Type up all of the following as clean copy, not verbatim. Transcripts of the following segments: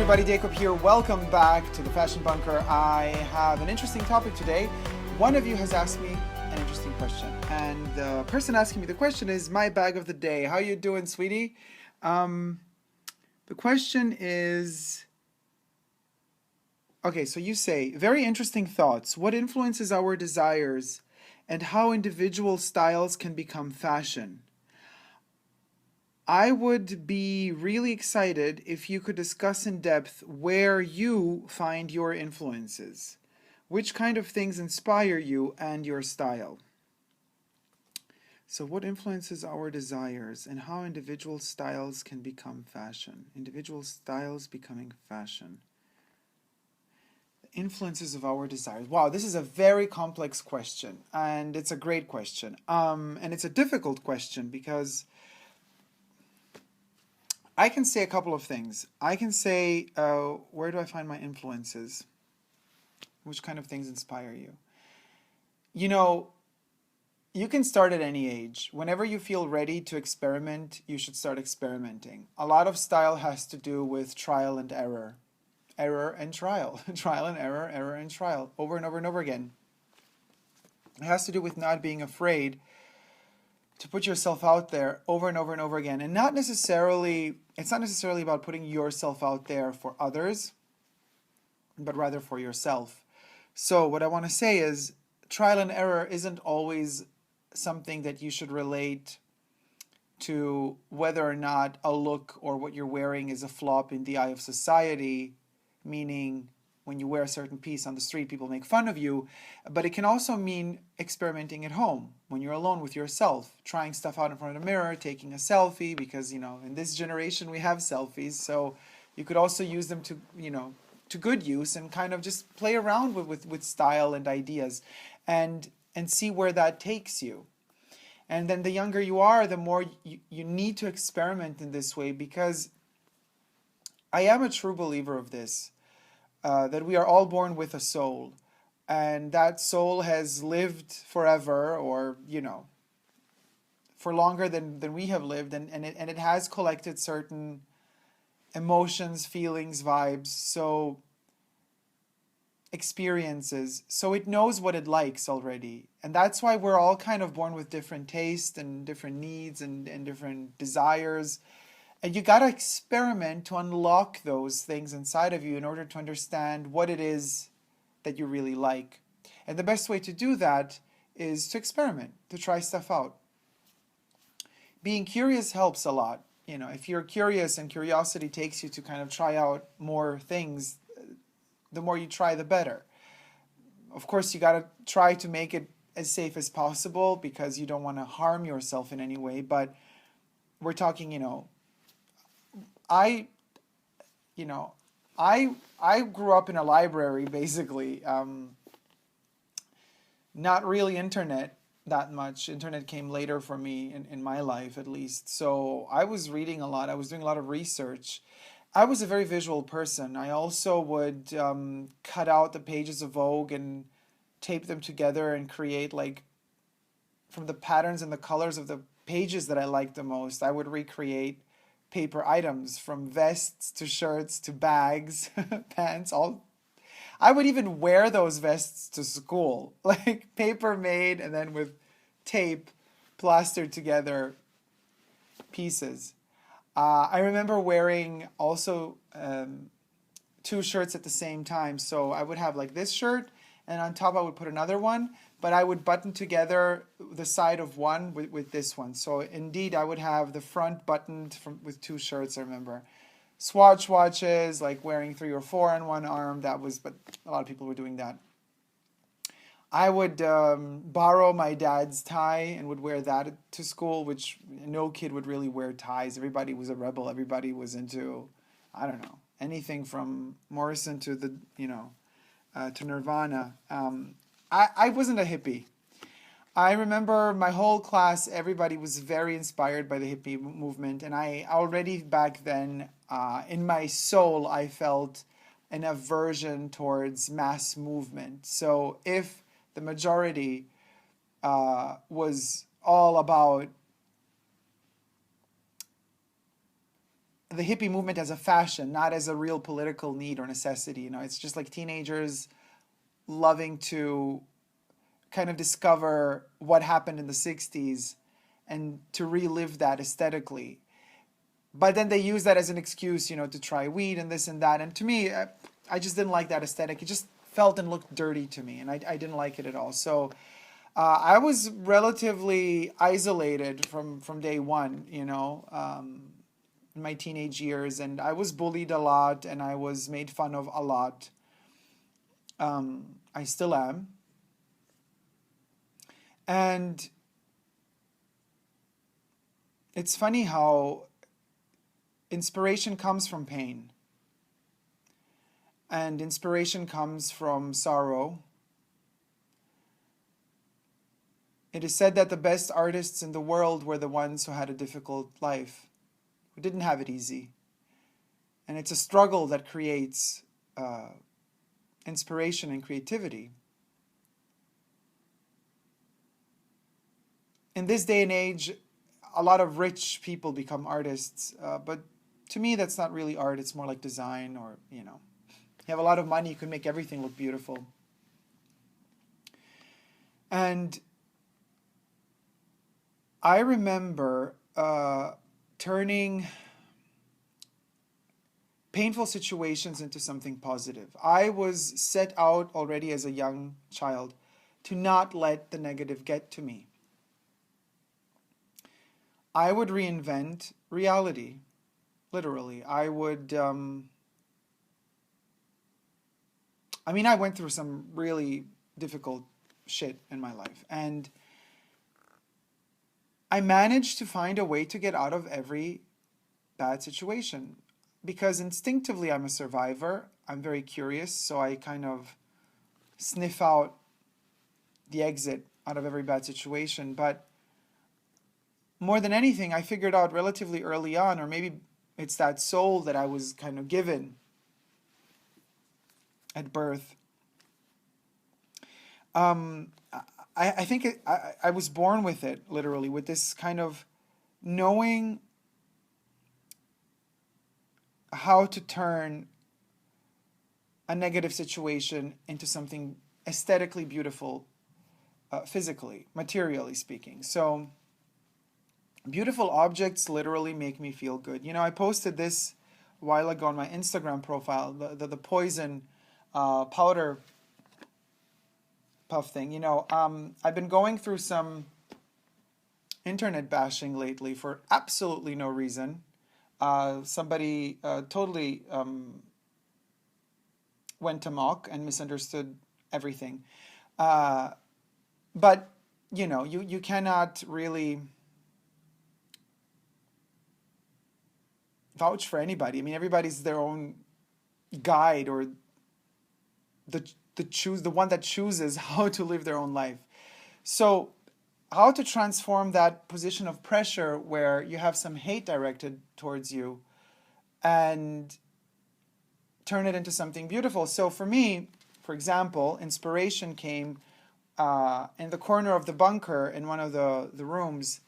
everybody, Dacob here. Welcome back to the Fashion Bunker. I have an interesting topic today. One of you has asked me an interesting question, and the person asking me the question is my bag of the day. How you doing, sweetie? The question is, okay, so you say, very interesting thoughts. What influences our desires and how individual styles can become fashion? I would be really excited if you could discuss in depth where you find your influences, which kind of things inspire you and your style. So what influences our desires and how individual styles can become fashion? Individual styles becoming fashion. Influences of our desires. Wow, this is a very complex question, and it's a great question. And it's a difficult question because I can say a couple of things. I can say, where do I find my influences? Which kind of things inspire you? You know, you can start at any age. Whenever you feel ready to experiment, you should start experimenting. A lot of style has to do with trial and error. Error and trial. Trial and error, error and trial. Over and over and over again. It has to do with not being afraid to put yourself out there over and over and over again. And not necessarily, it's not necessarily about putting yourself out there for others, but rather for yourself. So what I want to say is trial and error isn't always something that you should relate to whether or not a look or what you're wearing is a flop in the eye of society, meaning when you wear a certain piece on the street, people make fun of you, but it can also mean experimenting at home, when you're alone with yourself, trying stuff out in front of the mirror, taking a selfie, because, you know, in this generation we have selfies, so you could also use them to, you know, to good use and kind of just play around with style and ideas and see where that takes you. And then the younger you are, the more you need to experiment in this way, because I am a true believer of this. That we are all born with a soul, and that soul has lived forever, or, you know, for longer than we have lived, and it has collected certain emotions, feelings, vibes, so experiences, so it knows what it likes already. And that's why we're all kind of born with different tastes and different needs and different desires. And you gotta experiment to unlock those things inside of you in order to understand what it is that you really like. And the best way to do that is to experiment, to try stuff out. Being curious helps a lot. You know, if you're curious and curiosity takes you to kind of try out more things, the more you try, the better. Of course, you gotta try to make it as safe as possible because you don't want to harm yourself in any way. But we're talking, you know, I grew up in a library, basically. Not really internet that much. Internet came later for me in my life, at least. So I was reading a lot. I was doing a lot of research. I was a very visual person. I also would cut out the pages of Vogue and tape them together and create, like, from the patterns and the colors of the pages that I liked the most, I would recreate paper items, from vests to shirts to bags, pants, all. I would even wear those vests to school, like paper made and then with tape plastered together pieces. I remember wearing also 2 shirts at the same time. So I would have like this shirt, and on top I would put another one, but I would button together the side of one with this one. So indeed, I would have the front buttoned with 2 shirts, I remember. Swatch watches, like wearing 3 or 4 on one arm, but a lot of people were doing that. I would borrow my dad's tie and would wear that to school, which no kid would really wear ties. Everybody was a rebel. Everybody was into, I don't know, anything from Morrison to the, you know, to Nirvana. I wasn't a hippie. I remember my whole class, everybody was very inspired by the hippie movement, and I already back then, in my soul, I felt an aversion towards mass movement. So if the majority was all about the hippie movement as a fashion, not as a real political need or necessity. You know, it's just like teenagers loving to kind of discover what happened in the 60s and to relive that aesthetically. But then they use that as an excuse, you know, to try weed and this and that. And to me, I just didn't like that aesthetic. It just felt and looked dirty to me, and I didn't like it at all. So I was relatively isolated from day one, you know, in my teenage years, and I was bullied a lot, and I was made fun of a lot. I still am. And it's funny how inspiration comes from pain. And inspiration comes from sorrow. It is said that the best artists in the world were the ones who had a difficult life, who didn't have it easy. And it's a struggle that creates inspiration and creativity. In this day and age, a lot of rich people become artists, but to me that's not really art. It's more like design, or, you know, you have a lot of money, you can make everything look beautiful. And I remember turning painful situations into something positive. I was set out already as a young child to not let the negative get to me. I would reinvent reality, literally. I would, I mean, I went through some really difficult shit in my life, and I managed to find a way to get out of every bad situation, because instinctively I'm a survivor. I'm very curious, so I kind of sniff out the exit out of every bad situation. But more than anything, I figured out relatively early on, or maybe it's that soul that I was kind of given at birth. I think I was born with it, literally, with this kind of knowing how to turn a negative situation into something aesthetically beautiful, physically, materially speaking. So beautiful objects literally make me feel good. You know, I posted this a while ago on my Instagram profile, the poison powder puff thing. You know, I've been going through some internet bashing lately for absolutely no reason. Somebody totally went amok and misunderstood everything. But, you know, you cannot really vouch for anybody. I mean, everybody's their own guide, or the one that chooses how to live their own life. So how to transform that position of pressure where you have some hate directed towards you and turn it into something beautiful. So for me, for example, inspiration came in the corner of the bunker in one of the rooms.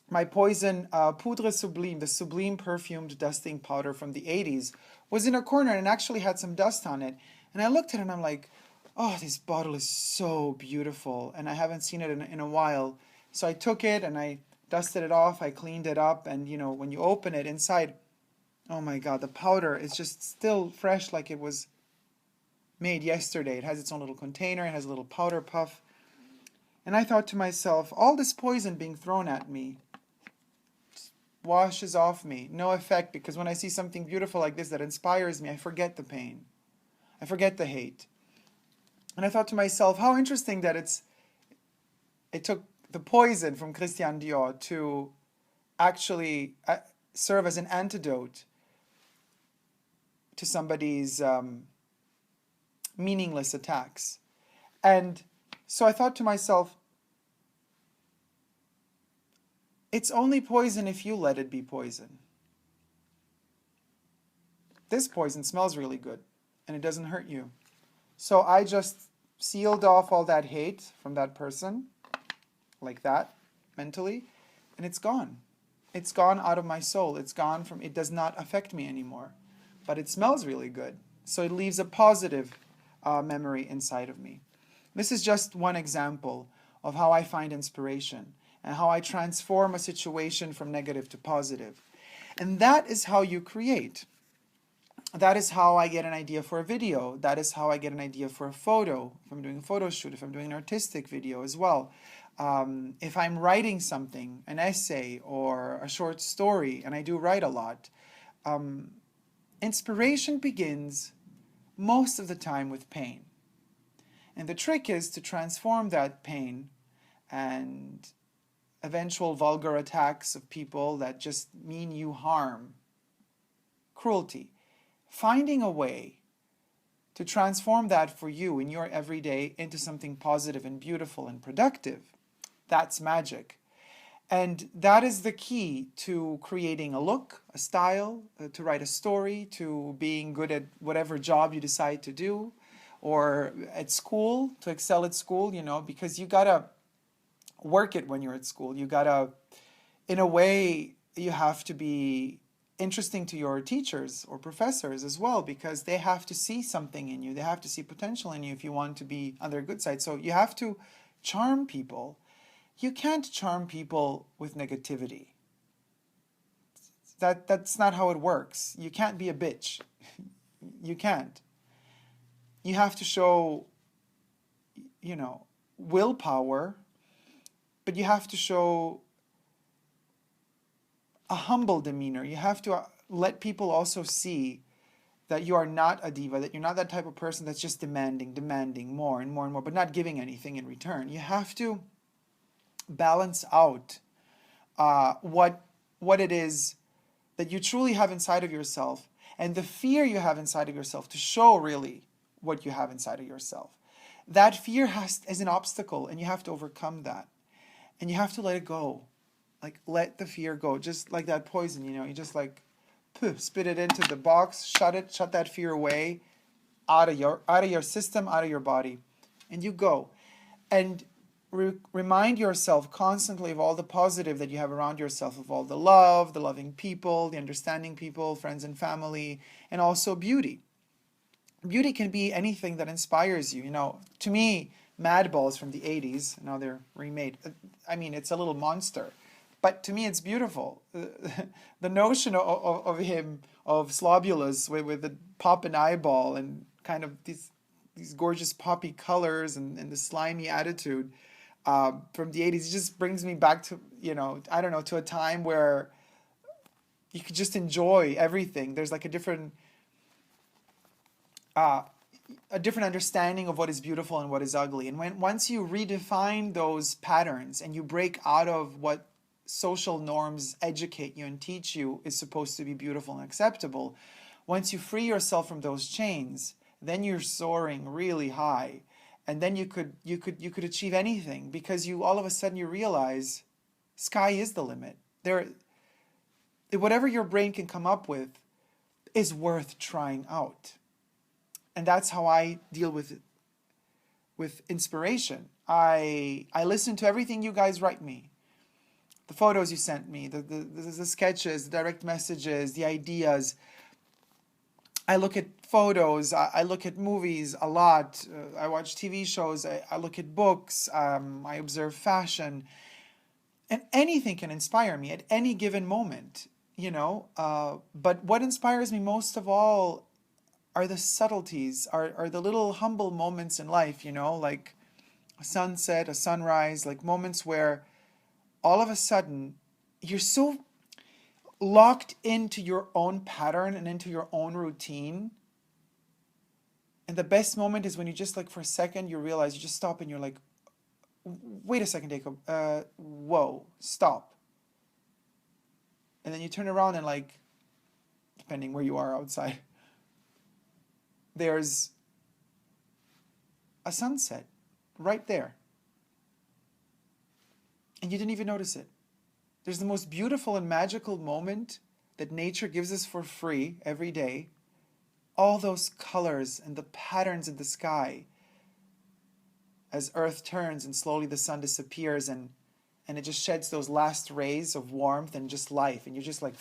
My poison poudre sublime, the sublime perfumed dusting powder from the 80s, was in a corner and actually had some dust on it. And I looked at it and I'm like, oh, this bottle is so beautiful, and I haven't seen it in a while. So I took it and I dusted it off, I cleaned it up, and you know, when you open it inside, oh my God, the powder is just still fresh like it was made yesterday. It has its own little container, it has a little powder puff. And I thought to myself, all this poison being thrown at me washes off me, no effect, because when I see something beautiful like this that inspires me, I forget the pain. I forget the hate. And I thought to myself, how interesting that it took the poison from Christian Dior to actually serve as an antidote to somebody's meaningless attacks. And so I thought to myself, it's only poison if you let it be poison. This poison smells really good, and it doesn't hurt you. So I just sealed off all that hate from that person, like that, mentally, and it's gone. It's gone out of my soul. It's gone from, it does not affect me anymore. But it smells really good. So it leaves a positive memory inside of me. This is just one example of how I find inspiration and how I transform a situation from negative to positive. And that is how you create. That is how I get an idea for a video. That is how I get an idea for a photo. If I'm doing a photo shoot, if I'm doing an artistic video as well. If I'm writing something, an essay or a short story, and I do write a lot, inspiration begins most of the time with pain. And the trick is to transform that pain and eventual vulgar attacks of people that just mean you harm, cruelty, finding a way to transform that for you in your everyday into something positive and beautiful and productive. That's magic. And that is the key to creating a look, a style, to write a story, to being good at whatever job you decide to do, or at school, to excel at school, you know, because you gotta work it when you're at school. You gotta, in a way, you have to be interesting to your teachers or professors as well, because they have to see something in you. They have to see potential in you if you want to be on their good side. So you have to charm people. You can't charm people with negativity. That's not how it works. You can't be a bitch. You can't. You have to show, you know, willpower, but you have to show a humble demeanor. You have to let people also see that you are not a diva, that you're not that type of person that's just demanding more and more and more, but not giving anything in return. You have to balance out what it is that you truly have inside of yourself and the fear you have inside of yourself to show really what you have inside of yourself. That fear is an obstacle, and you have to overcome that. And you have to let it go. Like, let the fear go. Just like that poison, you know, you just like spit it into the box, shut that fear away, out of your system, out of your body, and you go. And remind yourself constantly of all the positive that you have around yourself, of all the love, the loving people, the understanding people, friends and family, and also beauty. Beauty can be anything that inspires you. You know, to me, Madball is from the 80s. Now they're remade. I mean, it's a little monster. But to me, it's beautiful. The notion of him, of Slobulus, with the popping eyeball and kind of these gorgeous poppy colors and the slimy attitude from the 80s, it just brings me back to, you know, I don't know, to a time where you could just enjoy everything. There's like a different understanding of what is beautiful and what is ugly. And once you redefine those patterns and you break out of what social norms educate you and teach you is supposed to be beautiful and acceptable, once you free yourself from those chains, then you're soaring really high, and then you could achieve anything, because you all of a sudden you realize sky is the limit. Whatever your brain can come up with is worth trying out. And that's how I deal with inspiration. I listen to everything you guys write me. The photos you sent me, the sketches, the direct messages, the ideas. I look at photos, I look at movies a lot, I watch TV shows, I look at books, I observe fashion, and anything can inspire me at any given moment, you know. But what inspires me most of all are the subtleties, are the little humble moments in life, you know, like a sunset, a sunrise, like moments where all of a sudden you're so locked into your own pattern and into your own routine. And the best moment is when you just, like, for a second, you realize, you just stop and you're like, wait a second, Dacob, whoa, stop. And then you turn around and, like, depending where you are outside, there's a sunset right there. And you didn't even notice it. There's the most beautiful and magical moment that nature gives us for free every day. All those colors and the patterns in the sky as Earth turns and slowly the sun disappears, and and it just sheds those last rays of warmth and just life, and you're just like,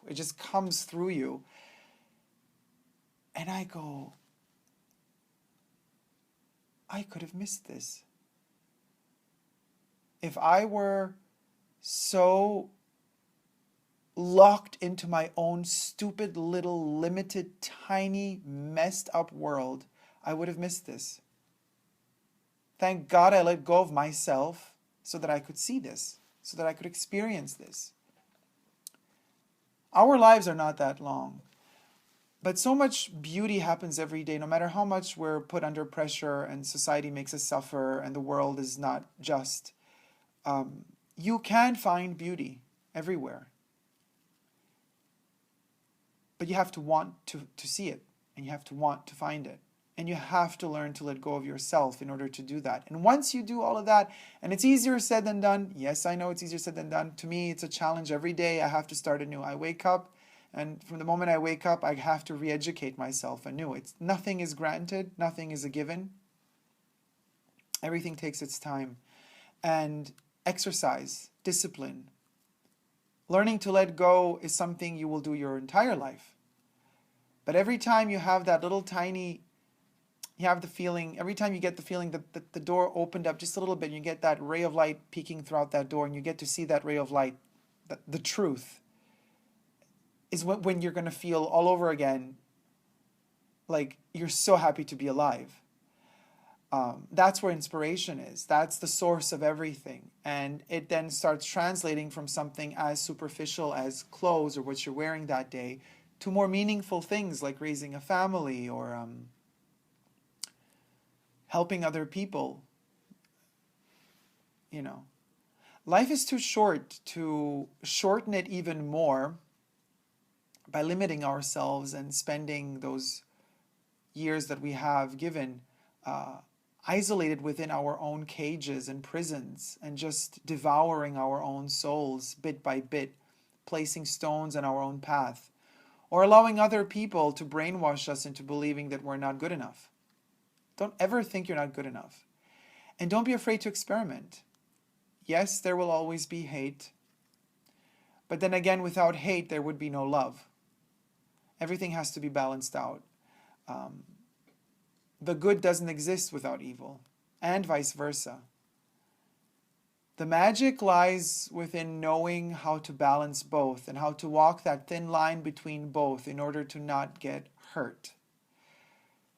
it just comes through you. And I go, I could have missed this. If I were so locked into my own stupid little limited tiny messed up world, I would have missed this. Thank God I let go of myself so that I could see this, so that I could experience this. Our lives are not that long, but so much beauty happens every day, no matter how much we're put under pressure and society makes us suffer and the world is not just. You can find beauty everywhere. But you have to want to see it, and you have to want to find it. And you have to learn to let go of yourself in order to do that. And once you do all of that, and it's easier said than done. Yes, I know it's easier said than done. To me, it's a challenge every day. I have to start anew. I wake up, and from the moment I wake up, I have to re-educate myself anew. Nothing is granted. Nothing is a given. Everything takes its time. And exercise, discipline, learning to let go is something you will do your entire life. But every time you have that little tiny, you have the feeling, every time you get the feeling that the door opened up just a little bit, and you get that ray of light peeking throughout that door, and you get to see that ray of light, the truth, is when you're going to feel all over again like you're so happy to be alive. That's where inspiration is. That's the source of everything. And it then starts translating from something as superficial as clothes or what you're wearing that day to more meaningful things like raising a family or helping other people. You know, life is too short to shorten it even more by limiting ourselves and spending those years that we have given isolated within our own cages and prisons and just devouring our own souls bit by bit, placing stones on our own path, or allowing other people to brainwash us into believing that we're not good enough. Don't ever think you're not good enough. And don't be afraid to experiment. Yes, there will always be hate. But then again, without hate, there would be no love. Everything has to be balanced out. The good doesn't exist without evil, and vice versa. The magic lies within knowing how to balance both and how to walk that thin line between both in order to not get hurt.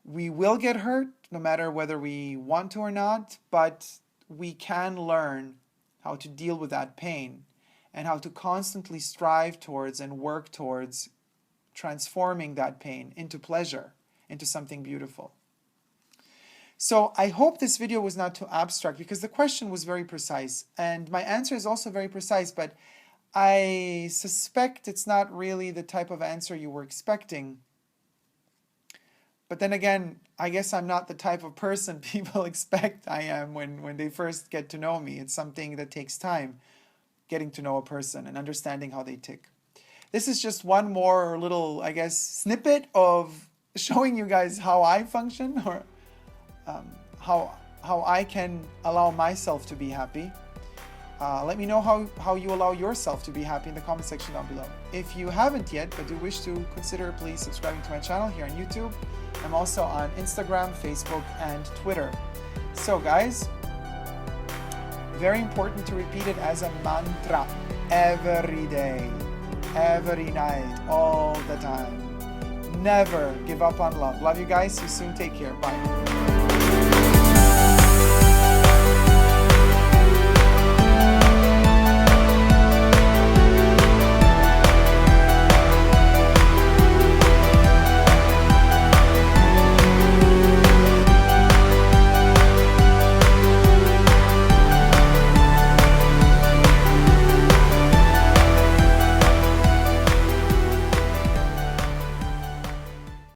We will get hurt no matter whether we want to or not, but we can learn how to deal with that pain and how to constantly strive towards and work towards transforming that pain into pleasure, into something beautiful. So I hope this video was not too abstract, because the question was very precise and my answer is also very precise, but I suspect it's not really the type of answer you were expecting. But then again, I guess I'm not the type of person people expect I am when they first get to know me. It's something that takes time, getting to know a person and understanding how they tick. This is just one more little, I guess, snippet of showing you guys how I function, or how I can allow myself to be happy. Let me know how you allow yourself to be happy in the comment section down below. If you haven't yet, but do wish to, consider please subscribing to my channel here on YouTube. I'm also on Instagram, Facebook, and Twitter. So guys, very important to repeat it as a mantra every day, every night, all the time. Never give up on love. Love you guys. See you soon. Take care. Bye.